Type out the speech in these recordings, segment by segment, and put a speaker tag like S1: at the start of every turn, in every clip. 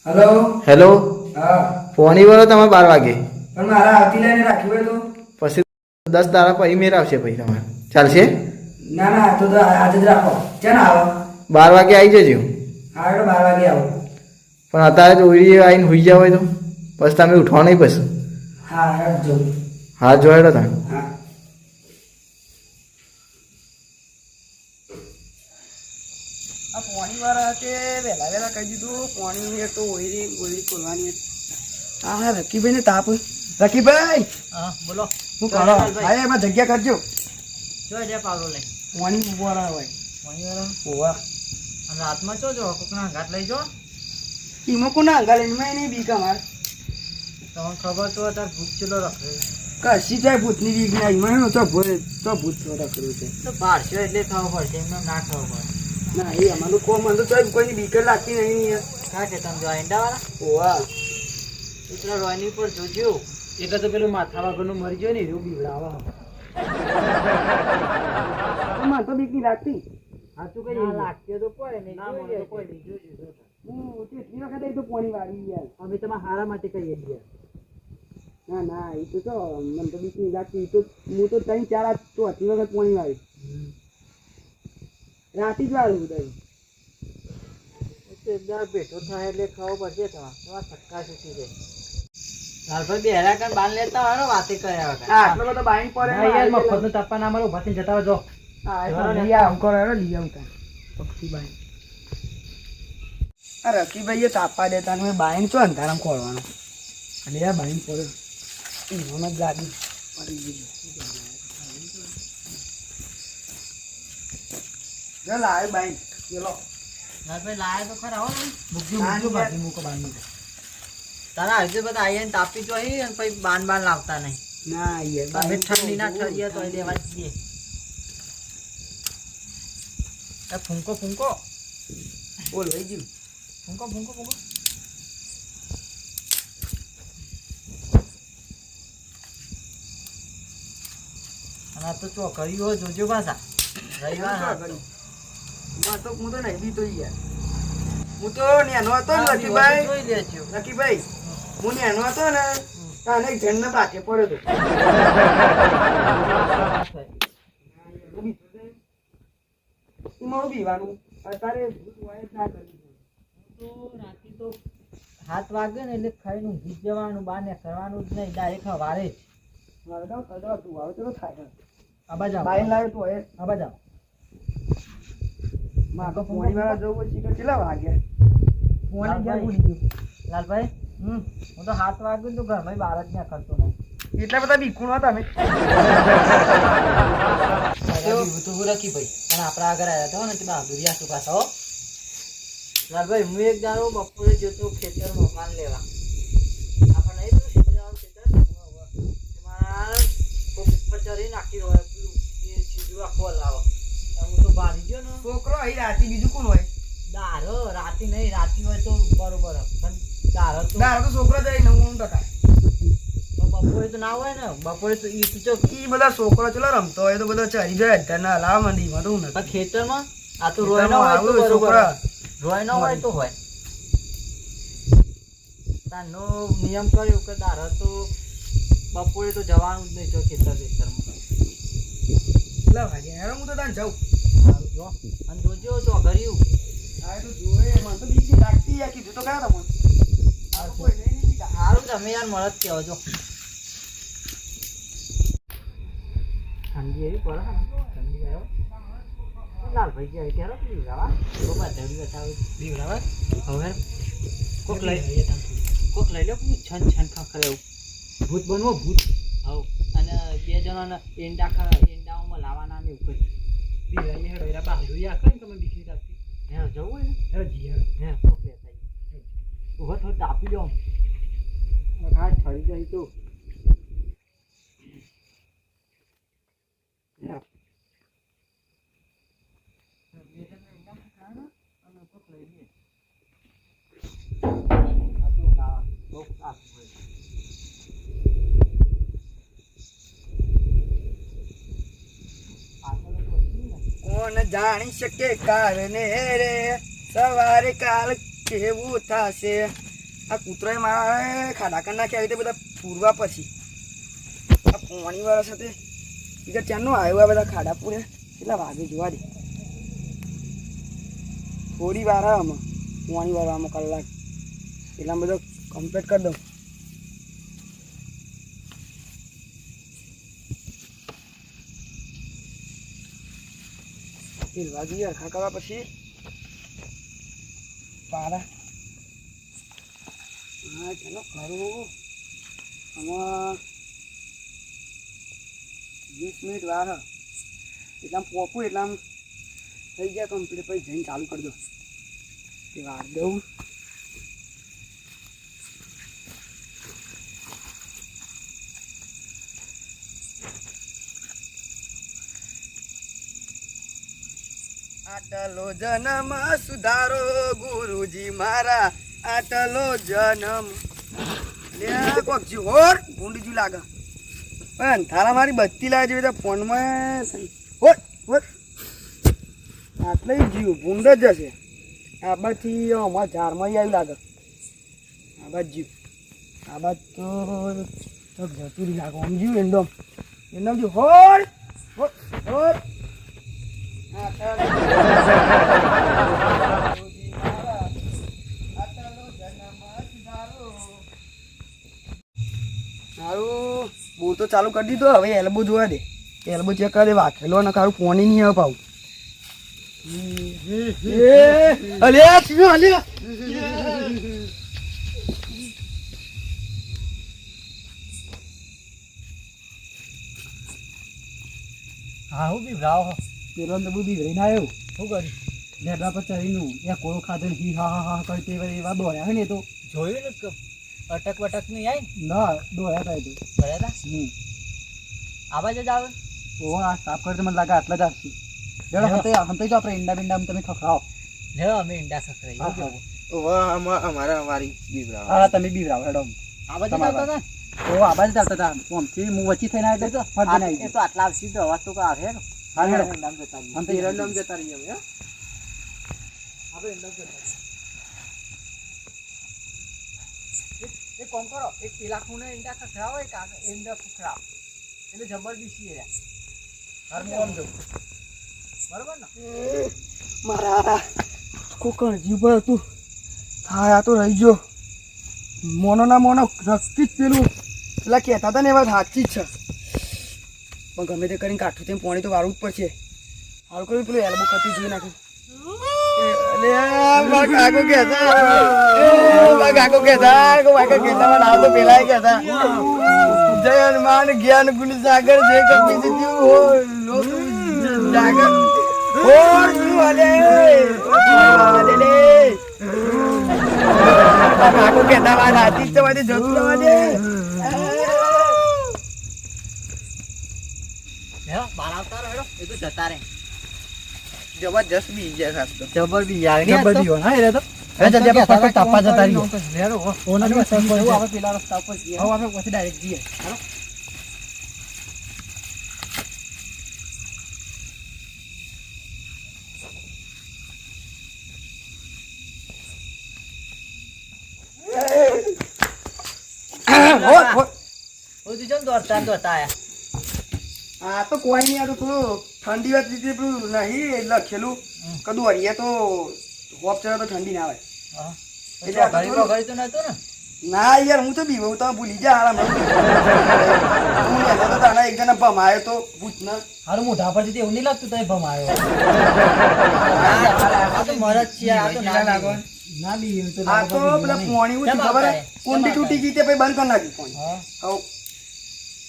S1: Hello
S2: hello
S1: હા
S2: ફોની બોલો તમે 12 વાગે
S1: પણ મારા આવતી લાઈને રાખ્યું હોય તો
S2: પછી 10 દાડા પછી મેર આવશે પછી તમારે ચાલશે
S1: ના ના તો આજે જ રાખો ક્યાં આવો
S2: 12 વાગે આવી જજો
S1: હા એટલે 12 વાગે આવો
S2: પણ અત્યારે તો ઉડી આવીને હોઈ જાવ હોય તો પછી તમે ઉઠવા નહીં પછી
S1: હા જો
S2: હા જોયેલો તમે
S1: હા આ પાણી વાળા તે વહેલા વહેલા કહી દીધું પાણી તો ઓયરી ખોલવાની હા હા રકીભાઈ ને તાપ રકીભાઈ
S3: હા બોલો
S1: શું કરો હા એમાં જગ્યા કરજો
S3: જો લે પાવડો લઈ
S1: પાણી વાળા હોય
S3: પાણી વાળા
S1: ઓવા
S3: અને રાતમાં જો કોકના ઘાટ લઈ જો
S1: ઈમો કોના અંગાલે મેં નહીં બીક અમાર
S3: તમને ખબર તો અત્યારે ભૂત ચેલો રખડે
S1: કશી જાય ભૂતની બીક ના ઈમાં તો ભૂત રખડ્યું છે
S3: તો બારશો એટલે ખબર પડશે એમને ના ખબર પડે
S1: ના એ અમારું કોમ તો સાહેબ કોઈની બીક જ લાગતી નહીં યાર
S3: હા કે તમે જો ઈંડા વાળા
S1: ઓવા
S3: એટલે રોયની પર જોજો એક તો પેલું માથા વગરનું મરી ગયો ને એવું બીવડાવા
S1: મને તો બીક નહીં લાગતી
S3: સાચું કઈ લાગતી તો પડે નહીં ના મને તો કોઈ નહીં જોજો
S1: હું કેટલી વખત એ તો પાણી વાળી યાર
S3: અમે તમારા હારા માટે કહીએ છીએ
S1: ના ના એ તો મને તો બીક નહીં લાગતી તો હું તો 3-4 તો આટલી વખત પાણી વાળી રાતી જ વાળું બધું
S3: એકદમ ભેટો થાય એટલે ખબર પડશે તમારા થક્કા સુકી જાય લાલભાઈ બે હેરા કર બાંધ લેતા હોય ને વાતે કર્યા વગર
S1: આટલો બધો બાઈન પડે
S3: યાર મફતનું તાપા ના મારો ઉભા થઈને જતા જો
S1: લઈ આવતા પક્ષીભાઈ આ રકીભાઈએ તાપા દેતા ને બાઈન ચો અંધારામ ખોલવાનો અને યાર બાઈન પડે ઈમાં જ લાગી પડી ગઈ ચાલ આવે બાઈન ચલો
S3: લાલભાઈ લાયા તો ખરા હો ને મૂકજો
S1: મૂકો બાઈન
S3: તારા હજુ બધા આઈને તાપી જો અહીં અને પછી બાન લાવતા નહીં
S1: ના યાર
S3: તમે ઠંડી ના ઠરીએ તો એ દેવા જઈએ ફૂંકો
S1: બોલ લઈ ગયું
S3: ફૂંકો અને આ તો ચોકડીઓ જોજો પાછા રવિવાર
S1: તો હું તો નહીં બી તો યાર હું તો નેનો હતો ને લકીભાઈ
S3: જોઈ લેજો
S1: લકીભાઈ હું નેનો હતો ને તાને એક જણને પાછે પડ્યો હતો મારું પીવાનું અત્યારે ના કરી
S3: તો રાતે તો 7 વાગે ને એટલે ખાઈને ઊંઘી જ જવાનું બહાર ને કરવાનું જ નહીં ડાયરેક્ટ વારે જ
S1: તું આવે તો થાય
S3: આબા જાવ
S1: બાઈન લાવે તું હવે
S3: આબા જાવ
S1: માં તો પોણી વાળા જવું પછી તો કેટલા વાગ્યા પોણી ગયા ભૂલી ગયું
S3: લાલભાઈ હું તો 7 વાગે તો ઘરમાં બહાર જ ના કરતો નહીં
S1: એટલા બધા બીકુણ હતા અમે
S3: રાખી ભાઈ પણ આપણા આગળ આવ્યા હતા ને તે બહાદુરિયા શું પાછા હો લાલભાઈ હું એક દાડો બપોરે જતો ખેતરમાં માલ લેવા આપણને એ પેલું ખેતર મારા કોક ઉપર ચરી નાખી હોય પેલું એ સીધું આખો લાવો હું તો ભારી ગયો ને
S1: છોકરો અહીં રાતી બીજું કોણ હોય
S3: દારો રાતી નહીં રાતી હોય તો બરોબર પણ દારો તો
S1: છોકરો જાય 99%.
S3: બપોરે તો ના હોય ને બપોરે તો ઈ તો
S1: ઈ બધા છોકરો ચલો રમતો હોય તો બધો ચરી જાય અત્યારના લાવ મંદીમાં તો
S3: પણ ખેતરમાં આ તો રોય ના હોય તો બરોબર રોય ના હોય તો હોય તાનો નિયમ કર્યો કે દારો તો બપોરે તો જવાનું જ નહીં જો ખેતરમાં
S1: કેટલા વાગે હેરો હું તો તાન જાઉં
S3: સારું જો અને જોજો તો ઘર્યું
S1: આ તો જોયે મને તો બીક લાગતી યાર કીધું તો ખરા તમને કોઈ નહીં બીજા
S3: સારું તમે યાર મળત કહેવો જો ઠંડી એવી પડે ઠંડી આવ્યો લાલભાઈ ગયા ક્યારે બીવડાવા બાબા ધડી બતાવે બીવડાવા હવે કોક લઈ લો છન છન ખખરે એવું ભૂત બનવો ભૂત હવ અને 2 જણાના એંડાઓમાં લાવવાના ને એવું કરી બીવડાવીને હેડો એરા બાંધું યા કઈ તમે બીકી રાખતી હે જવું હોય ને હે જી હે કોક લેતા ઉભો થોડું તાપી દો ખાસ ઠરી જાય તો
S1: કોણ જાણી શકે કારણે રે સવારે કાલ કેવું થશે. આ કૂતરોએ મારા ખાડા કરી નાખ્યા આવી બધા પૂરવા પછી આ પોણી વાળા સાથે બીજા ત્યાંનો આવ્યો આ બધા ખાડા પૂરે કેટલા વાગે જોવા દે. થોડી વાર આમાં પોણી વાર આમાં કલાક એટલા બધો કમ્પ્લીટ કરી દઉં. ફેરવા જોઈએ હરખા કરવા પછી પારા હા ચાલો ખરું આમાં 20 મિનિટ વાર એટલા પોકું એટલા થઈ ગયા કમ્પ્લીટ પછી જઈને ચાલુ કરી દો તે વાર દઉં. આટલો જન્મ સુધારો ગુરુજી મારા આટલો જન્મ લે કોક જોર ભૂંડી લાગે પણ થારા મારી બત્તી લાગે છે ફોનમાં હોટ હોટ આટલે જીવ ભૂંડ જ જશે. આ બાજથી અમારા ઝાડમાં આવી લાગે આ બાજ જીવ આ બાજ તો જતું લાગે આમ જીવ એન્ડમ એન્ડમ જીવ હોટ હોટ હોટ સારું બોર તો ચાલુ કરી દીધો. હવે એલ્બો જોવા દે એલ્બો ચેક કરી દે વાખેલો ને કારું પોણી નહીં આવે પાવું.
S3: હા હું બી ભાવ
S1: પેલો તો બુદ્ધિ રહીને આવ્યો
S3: શું કર્યું
S1: લેબડા પર ચડીનું એ કોળો ખાધો હી હા હા હા કરી તે એવા દોડ્યા ને તો
S3: જોયું ને અટક વટક નહીં આવી
S1: ના દોડ્યા હતા એ તો
S3: બરાબર આવાજ જ આવે.
S1: ઓ આ સાફ કરી મને લાગે આટલા જ આવશે. હંતે જો આપણે ઈંડા બિંડા તમે ખખડાવો.
S3: લેવો અમે ઈંડા સકરાઈ
S2: અમારા વારી બીવરાવ.
S1: હા તમે બીવરાવ હેડો.
S3: આવાજ જ આવતા હતા
S1: ઓ આબાજ ચાલતા હતા આમથી હું વચ્ચે થઈને આવ્યો તો ફરજને આવી
S3: એ તો આટલા આવશે તો અવાજ તો આવે ને.
S1: હા હેડો
S3: ઈંડામ જતા રહીએ.
S1: હંતે ઈંડામ જતા રહીએ હવે
S3: આપણે ઈંડામ જતા રહીએ. એક કામ કરો એક પેલા ખૂણે ઈંડા ખખડાવો એક ઈંડા ખખડાવો એટલે જબર બીસી રહ્યા હાર જવું બરોબર ને.
S1: મારા કોકણ જીવ હતું હા આ તો રહી ગયો મોનો ના મોનો નક્કી જ પેલું પેલા કહેતા હતા ને એ વાત સાચી જ છે પણ ગમે તે કરીને કાઠું તેમ પાણી તો વાળવું જ પડશે. સારું કર્યું પેલું એલ્બો ખતી જોઈ નાખ્યું. જ્ઞાન ગુણ સાગર જે કાકો કેતા વાત હાથી તો વાતે જતું રવાજે.
S3: બાર આવતા રહો એ તો જતા રહે
S2: જબરજસ્ત બી ગયા ખાસ તો
S3: જબર બી યાર
S1: જબર દીવો હા એ તો જલ્દી આપણે ફટફટ તાપવા જતા રહીએ. ઓના બી સર પર આપણે પેલા રસ્તા ઉપર જઈએ. હવે આપણે પછી ડાયરેક્ટ જઈએ. હાલો આ તો કોઈ નહીં. આ તો થોડું ઠંડી વાત રીતે પેલું નહીં લખેલું કદું હરીએ તો હોપ ચડે તો ઠંડી ના આવે એટલે ના યાર હું તો બીવું તમે ભૂલી જા આરામ હું તો તારા એક જણા ભમાયો તો ભૂત ના
S3: હારું મોઢા પરથી એવું નહીં લાગતું તમે ભમાયો ના બી
S1: આ તો પેલા પોણી ઉઠી ખબર કુંડી તૂટી ગઈ તે પછી બંધ કરી નાખી પોણી હવે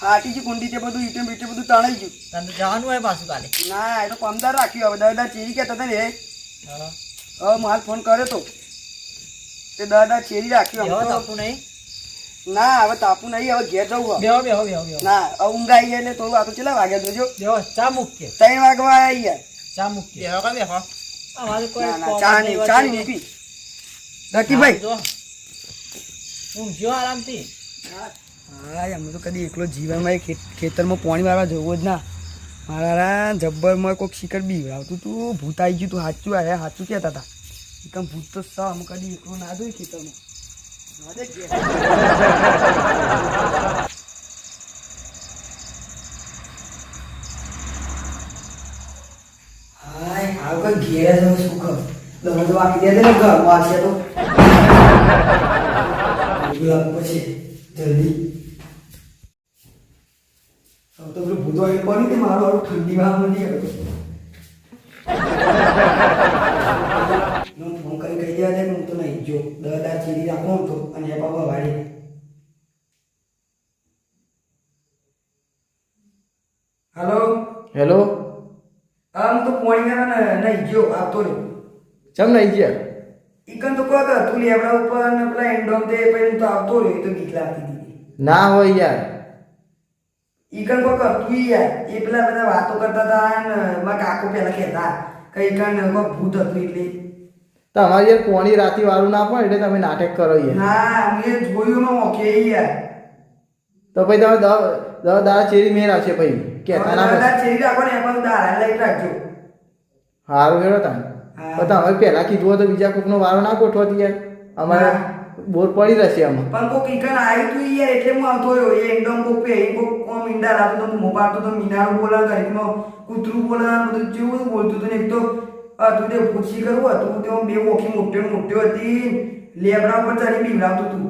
S1: ફાટી ગઈ કુંડી તે બધું ઈટે બીટે બધું તણાઈ ગયું.
S3: તમે જવાનું હોય પાછું કાલે
S1: ના એ તો પમદાર રાખ્યું. હવે દાદા ચેરી કહેતા હતા ને હવે માલ ફોન કર્યો તો તે દાદા ચેરી રાખ્યું.
S3: તાપું નહીં
S1: ના હવે તાપું નહીં હવે ઘેર જવું.
S3: બેહો બેહો બેહો
S1: ના હવે ઊંઘ આવી એટલે થોડું આ તો કેટલા વાગ્યા જોજો
S3: બેહો ચા મૂકીએ
S1: 3 વાગવા આવી યાર
S3: ચા મૂકીએ બેહો બેહો અમારે કોઈ
S1: ચા નહીં મૂકી રકીભાઈ
S3: ઊંઘ્યો આરામથી.
S1: હા અમે તો કદી એકલો જીવનમાં ખેતરમાં પાણી વાળવા જવું જ ના મારા જબ્બરમાં કોઈક શિખર બીવડાવતું તું ભૂત આવી ગયું તું સાચું આયા સાચું કહેતા હતા એકમ ભૂત તો સમ કદી એકલો ના જોઈ ખેતરમાં હાય આવ કોઈ ઘેર જ સુખ દવા તો વાકી દે ને ઘર વાગશે તો પછી જલ્દી હવે તો પેલું ભૂતો આવી પડી તે મારું હારું ઠંડીમાં નથી આવતો હું ફોન કરી કહી દેવા દે હું તો નહીં જો 10,000 ચીરી રાખો તો અને એ બાબા વાળી હેલો
S2: હેલો
S1: આમ તો પોણી નહીં જો આવતો રહ્યો
S2: ચમ નહીં ગયા
S1: ઈકન તો કહો તું લેબડા ઉપર ને પેલા એન્ડોમ દે પછી હું તો આવતો રહ્યો એ તો બીક લાગતી હતી
S2: ના હોય યાર
S1: ઈકન કો તું યાર એ પેલા બધા વાતો કરતા હતા ને મારા કાકો પેલા કહેતા કે ઈકન કો ભૂત હતું એટલે
S2: તમારી યાર પોણી રાતી વાળું ના પણ એટલે તમે નાટક કરો યાર
S1: ના મેં જોયું માં ઓકે યાર
S2: તો પછી તમે 10 દાડા ચેરી મેર આવશે પછી કહેતા ના પછી
S1: બધા ચેરી રાખો ને એમાં દાડા લઈ રાખજો
S2: સારું હેડો તમે
S1: હા.
S2: તો તમે પહેલા કીધું હોય તો બીજા કોકનો વારો ના ગોઠવતી યાર અમારે
S1: હા.
S2: બોર પડી રહેશે આમાં
S1: પણ કોક ઈકન આવ્યું તું યાર એટલે હું આવતો રહ્યો એ એકદમ કોક પે કોક કોમ ઈંડા લાવતો તો હું મોબાતો તો મીનારો બોલા ઘરમાં કૂતરું બોલા બધું જેવું બોલતું હતું ને એક તો તું તે પૂછી કરવું હતું તે બે ઓખી મોટી હતી લેબડા ઉપર ચડી બીવડાવતું તું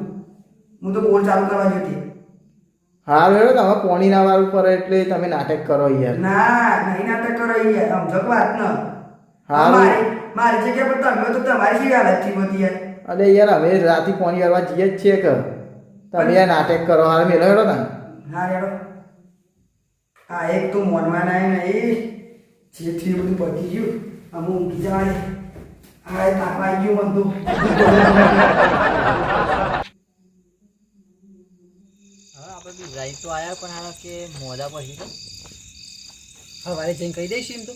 S1: હું તો બોલ ચાલુ કરવા જતી
S2: સારું હેડો તમે પોણી ના વાળું પડે એટલે તમે નાટક કરો યાર
S1: ના નહીં નાટક કરો યાર સમજો વાત ન
S2: હારું.
S1: મારી જગ્યા પર તમે તો તમારી શી હાલત થી બધી યાર
S2: અરે યાર અમે રાતી પોણી વાળવા જઈએ જ છીએ કે તમે યાર નાટક કરો હાલ મેલો હેડો તમે
S1: હા યાર આ એક તો મોનમાં ના ને એ જેથી બધું પતી ગયું અમુક ઊંઘી જવાની આ તાપા ગયું મન તો
S3: હવે આપણે બી જાય તો આયા પણ હારા કે મોડા પછી તો હવારે જઈને કહી દઈશું એમ તો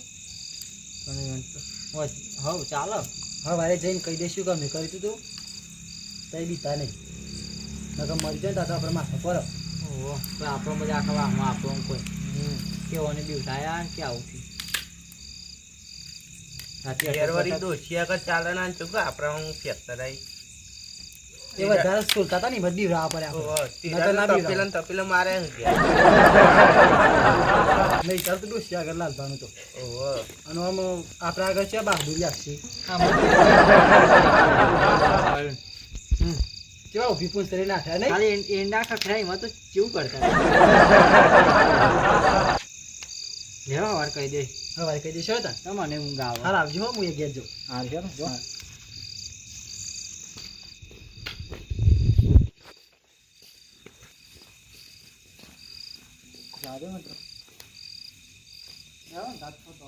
S3: પણ હવ ચાલો હવારે જઈને કહી દઈશું કે અમે કર્યું તું તઈ બીતા નહીં નકર મરી જાય ને તો આપણે માથે પડો ઓહો તો આપણો મજા આખા વાહમાં આપણો કોઈ કેવો ને બીવટાયા કે આવું થયું
S4: દોશિયા કર ચાલે ના ચૂક આપણા હું ફેરતા રહી
S3: એ વધારે સ્કૂલતા હતા ને બધી બીવડાવવા પડે આપણે
S4: તપેલા મારે
S3: નહીં ચાલ તો ડોસી આગળ લાલભાનું તો અને આમ આપણા આગળ છે બહાદુરી આપશે કેવા ઊભી પૂંછડી નાખ્યા નહીં ખાલી એંડા ખખડાય એમાં તો કેવું કરતા લેવા વાર કહી દે હવાર કહી દેશો તા તમને હું ગાવ હાલ આવજો હો હું એ ઘેર જો હાલ જો જો જાદે મત જાવ દાંત ફોટો